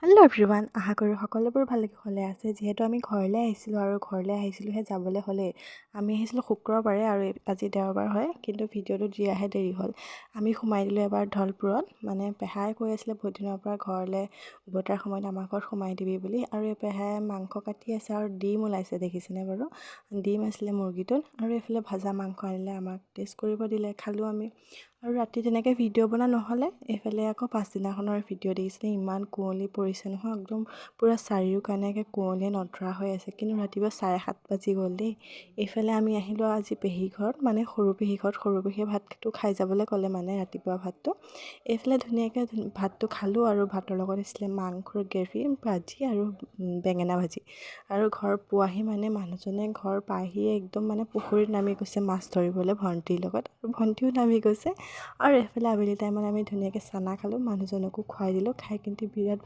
Hello' everyone, আশা কৰোঁ সকলোবোৰ ভালে কুশলে আছে। যিহেতু আমি ঘৰলৈ আহিছিলোঁ যাবলৈ হ'লেই। আমি আহিছিলোঁ শুক্ৰবাৰে আৰু আজি দেওবাৰ হয়, কিন্তু ভিডিঅ'টো দিয়াহে দেৰি হ'ল। আমি সোমাই দিলোঁ এবাৰ ধলপুৰত, মানে পেহাই কৈ আছিলে বহুত দিনৰ পৰা ঘৰলৈ উভতাৰ সময়ত আমাৰ ঘৰত সোমাই দিবি বুলি। আৰু এই পেহাই মাংস কাটি আছে আৰু ডিম ওলাইছে, দেখিছেনে বাৰু? ডিম আছিলে মুৰ্গীটোত, আৰু এইফালে ভাজা মাংস আনিলে, আমাক টেষ্ট কৰিব দিলে, খালোঁ আমি। আৰু ৰাতি তেনেকৈ ভিডিঅ' বনোৱা নহ'লে। এইফালে আকৌ পাছদিনাখনৰ ভিডিঅ' দেখিছিলে, ইমান কুঁৱলী পৰিছে নহয়, একদম পূৰা চাৰিওকাণে কুঁৱলীয়ে নধৰা হৈ আছে। কিন্তু ৰাতিপুৱা 7:30 বাজি গ'ল দেই। এইফালে আমি আহিলোঁ আজি পেহী ঘৰত, মানে সৰু পেহী ঘৰত। সৰু পেহীয়ে ভাতটো খাই যাবলৈ ক'লে, মানে ৰাতিপুৱা ভাতটো। এইফালে ধুনীয়াকৈ ভাতটো খালোঁ, আৰু ভাতৰ লগত আছিলে মাংসৰ গ্ৰেভি, ভাজি আৰু বেঙেনা ভাজি। আৰু ঘৰ পোৱাহি মানে মানুহজনে ঘৰ পাইহিয়ে একদম মানে পুখুৰীত নামি গৈছে মাছ ধৰিবলৈ ভণ্টিৰ লগত, আৰু ভণ্টিও নামি গৈছে। আৰু এইফালে আবেলি টাইমত আমি ধুনীয়াকৈ চানা খালোঁ, মানুহজনকো খুৱাই দিলোঁ। খাই কিন্তু বিৰাট